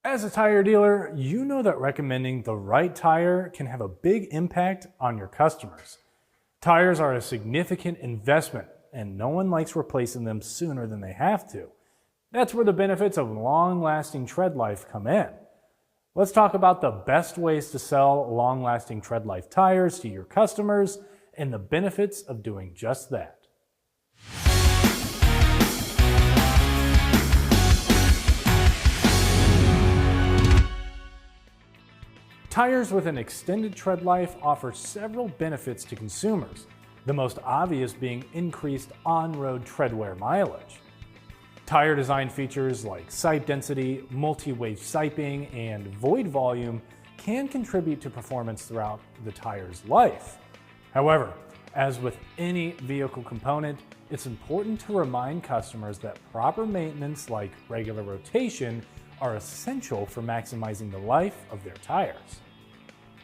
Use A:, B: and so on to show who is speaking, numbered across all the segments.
A: As a tire dealer, you know that recommending the right tire can have a big impact on your customers. Tires are a significant investment, and no one likes replacing them sooner than they have to. That's where the benefits of long-lasting tread life come in. Let's talk about the best ways to sell long-lasting tread life tires to your customers and the benefits of doing just that. Tires with an extended tread life offer several benefits to consumers, the most obvious being increased on-road tread wear mileage. Tire design features like sipe density, multi-wave siping, and void volume can contribute to performance throughout the tire's life. However, as with any vehicle component, it's important to remind customers that proper maintenance like regular rotation are essential for maximizing the life of their tires.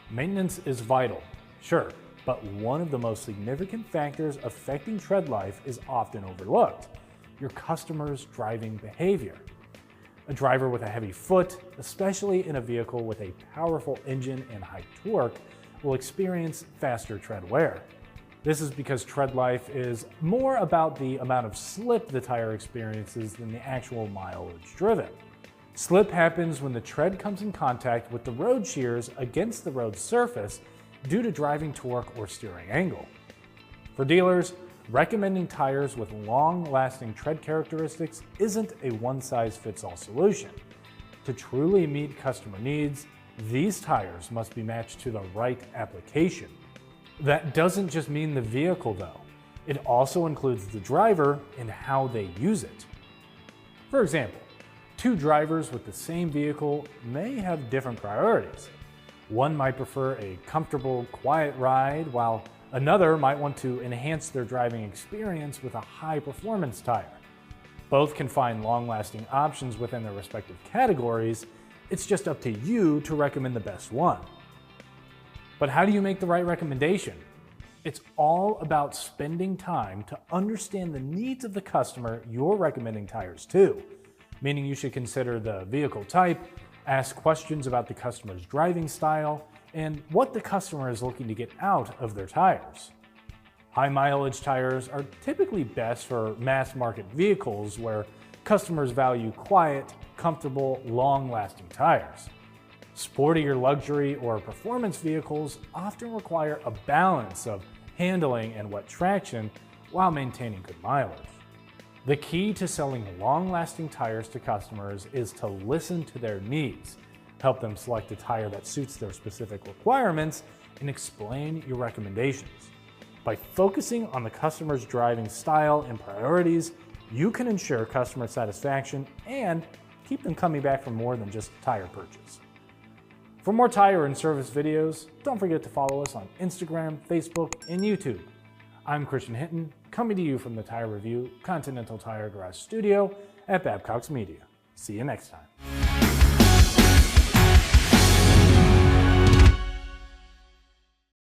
A: Maintenance is vital, sure, but one of the most significant factors affecting tread life is often overlooked: your customer's driving behavior. A driver with a heavy foot, especially in a vehicle with a powerful engine and high torque, will experience faster tread wear. This is because tread life is more about the amount of slip the tire experiences than the actual mileage driven. Slip happens when the tread comes in contact with the road shears against the road surface due to driving torque or steering angle. For dealers, recommending tires with long-lasting tread characteristics isn't a one-size-fits-all solution. To truly meet customer needs, these tires must be matched to the right application. That doesn't just mean the vehicle though. It also includes the driver and how they use it. For example, two drivers with the same vehicle may have different priorities. One might prefer a comfortable, quiet ride, while another might want to enhance their driving experience with a high-performance tire. Both can find long-lasting options within their respective categories. It's just up to you to recommend the best one. But how do you make the right recommendation? It's all about spending time to understand the needs of the customer you're recommending tires to, meaning you should consider the vehicle type, ask questions about the customer's driving style, and what the customer is looking to get out of their tires. High mileage tires are typically best for mass market vehicles where customers value quiet, comfortable, long-lasting tires. Sportier luxury or performance vehicles often require a balance of handling and wet traction while maintaining good mileage. The key to selling long-lasting tires to customers is to listen to their needs, help them select a tire that suits their specific requirements, and explain your recommendations. By focusing on the customer's driving style and priorities, you can ensure customer satisfaction and keep them coming back for more than just a tire purchase. For more tire and service videos, don't forget to follow us on Instagram, Facebook, and YouTube. I'm Christian Hinton, coming to you from the Tire Review Continental Tire Garage Studio at Babcox Media. See you next time.